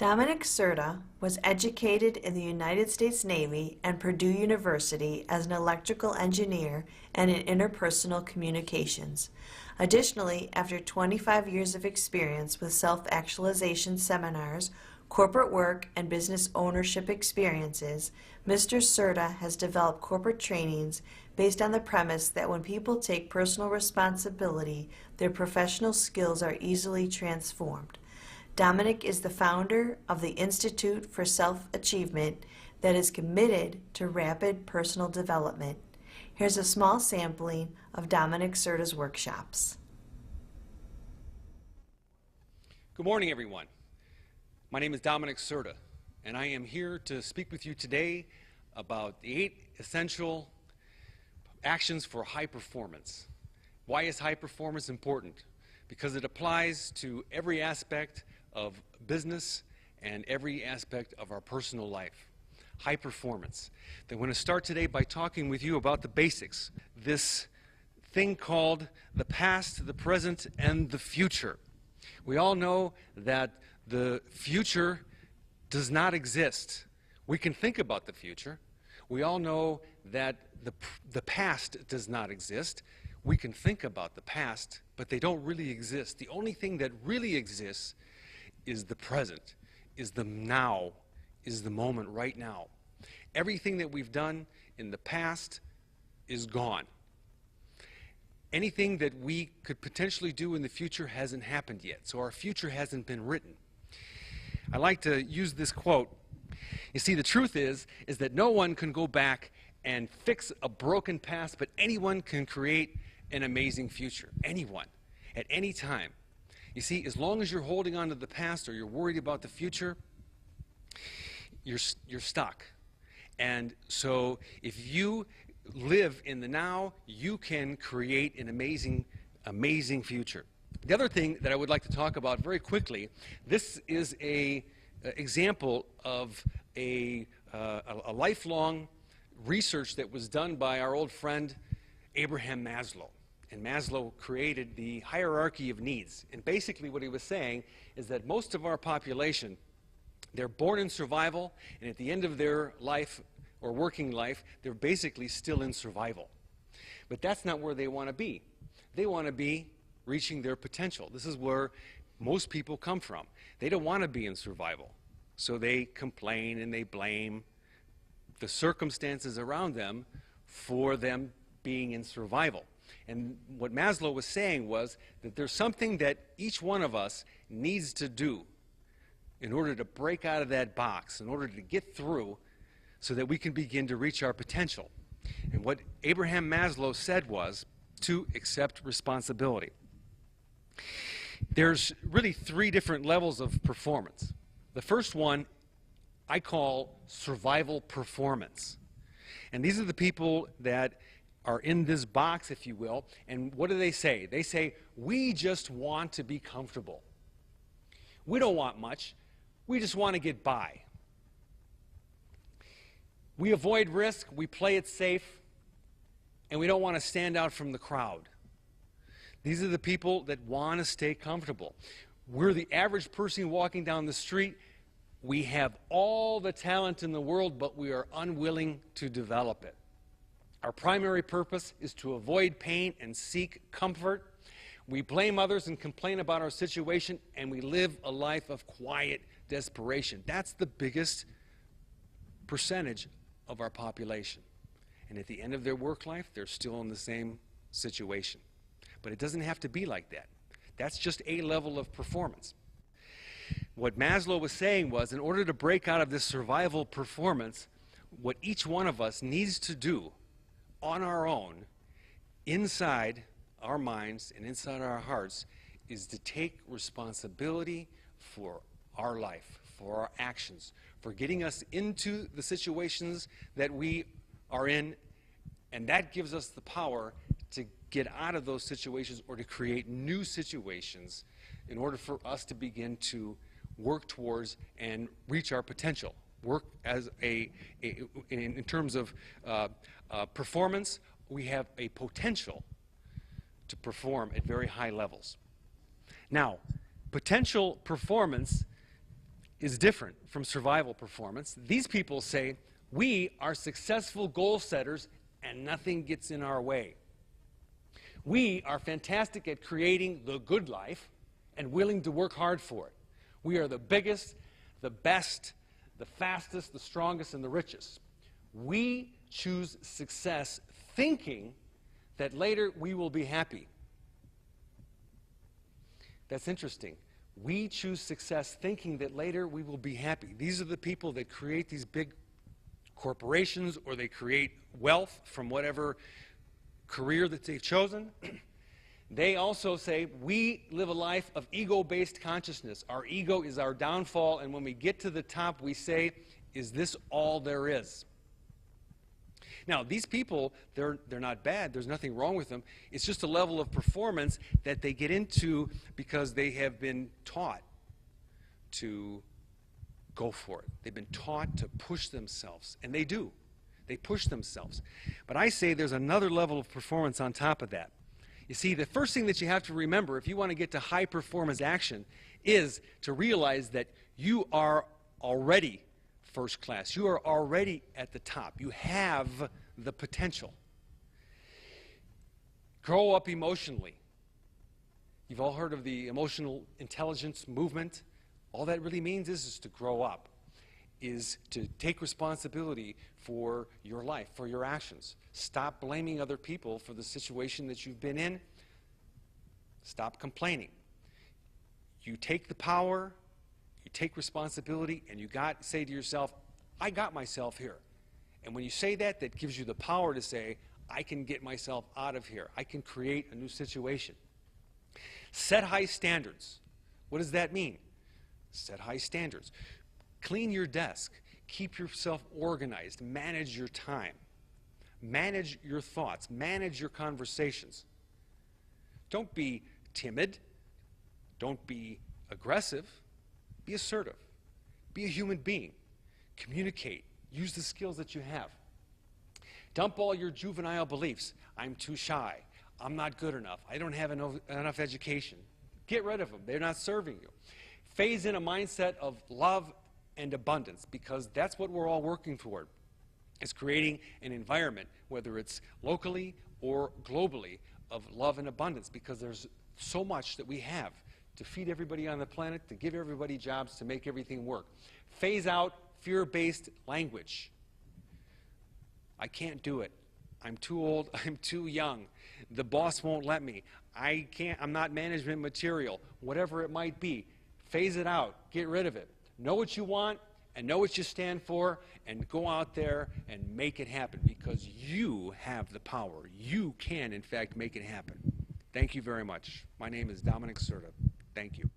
Domenic Certa was educated in the United States Navy and Purdue University as an electrical engineer and in interpersonal communications. Additionally, after 25 years of experience with self-actualization seminars, corporate work, and business ownership experiences, Mr. Certa has developed corporate trainings based on the premise that when people take personal responsibility, their professional skills are easily transformed. Domenic is the founder of the Institute for Self-Achievement that is committed to rapid personal development. Here's a small sampling of Domenic Certa's workshops. Good morning, everyone. My name is Domenic Certa, and I am here to speak with you today about the 8 essential actions for high performance. Why is high performance important? Because it applies to every aspect of business and every aspect of our personal life. High performance. Then I'm going to start today by talking with you about the basics. This thing called the past, the present, and the future. We all know that the future does not exist. We can think about the future. We all know that the past does not exist. We can think about the past, but they don't really exist. The only thing that really exists is the present, is the now, is the moment right now. Everything that we've done in the past is gone. Anything that we could potentially do in the future hasn't happened yet, so our future hasn't been written. I like to use this quote. You see, the truth is that no one can go back and fix a broken past, but anyone can create an amazing future. Anyone, at any time. You see, as long as you're holding on to the past or you're worried about the future, you're stuck. And so if you live in the now, you can create an amazing future. The other thing that I would like to talk about very quickly, this is an example of a lifelong research that was done by our old friend Abraham Maslow. And Maslow created the hierarchy of needs. And basically what he was saying is that most of our population, they're born in survival, and at the end of their life or working life, they're basically still in survival. But that's not where they want to be. They want to be reaching their potential. This is where most people come from. They don't want to be in survival. So they complain and they blame the circumstances around them for them being in survival. And what Maslow was saying was that there's something that each one of us needs to do in order to break out of that box, in order to get through so that we can begin to reach our potential. And what Abraham Maslow said was to accept responsibility. There's really 3 different levels of performance. The first one I call survival performance. And these are the people that are in this box, if you will, and what do they say? They say, we just want to be comfortable. We don't want much. We just want to get by. We avoid risk, we play it safe, and we don't want to stand out from the crowd. These are the people that want to stay comfortable. We're the average person walking down the street. We have all the talent in the world, but we are unwilling to develop it. Our primary purpose is to avoid pain and seek comfort. We blame others and complain about our situation, and we live a life of quiet desperation. That's the biggest percentage of our population. And at the end of their work life, they're still in the same situation. But it doesn't have to be like that. That's just a level of performance. What Maslow was saying was, in order to break out of this survival performance, what each one of us needs to do on our own, inside our minds and inside our hearts, is to take responsibility for our life, for our actions, for getting us into the situations that we are in, and that gives us the power to get out of those situations or to create new situations in order for us to begin to work towards and reach our potential. Work as in terms of performance, we have a potential to perform at very high levels. Now, potential performance is different from survival performance. These people say, we are successful goal setters and nothing gets in our way. We are fantastic at creating the good life and willing to work hard for it. We are the biggest, the best, the fastest, the strongest, and the richest. We choose success thinking that later we will be happy. That's interesting. We choose success thinking that later we will be happy. These are the people that create these big corporations, or they create wealth from whatever career that they've chosen. They also say, we live a life of ego-based consciousness. Our ego is our downfall, and when we get to the top, we say, is this all there is? Now, these people, they're not bad. There's nothing wrong with them. It's just a level of performance that they get into because they have been taught to go for it. They've been taught to push themselves, and they do. They push themselves. But I say there's another level of performance on top of that. You see, the first thing that you have to remember if you want to get to high performance action is to realize that you are already first class. You are already at the top. You have the potential. Grow up emotionally. You've all heard of the emotional intelligence movement. All that really means is to grow up, is to take responsibility for your life, for your actions. Stop blaming other people for the situation that you've been in. Stop complaining. You take the power, you take responsibility, and you say to yourself, I got myself here. And when you say that, that gives you the power to say, I can get myself out of here. I can create a new situation. Set high standards. What does that mean? Set high standards. Clean your desk. Keep yourself organized. Manage your time. Manage your thoughts. Manage your conversations. Don't be timid. Don't be aggressive. Be assertive. Be a human being. Communicate. Use the skills that you have. Dump all your juvenile beliefs. I'm too shy. I'm not good enough. I don't have enough education. Get rid of them. They're not serving you. Phase in a mindset of love and abundance, because that's what we're all working toward. It's creating an environment, whether it's locally or globally, of love and abundance, because there's so much that we have to feed everybody on the planet, to give everybody jobs, to make everything work. Phase out fear-based language. I can't do it. I'm too old. I'm too young. The boss won't let me. I'm not management material. Whatever it might be. Phase it out. Get rid of it. Know what you want and know what you stand for, and go out there and make it happen, because you have the power. You can, in fact, make it happen. Thank you very much. My name is Domenic Certa. Thank you.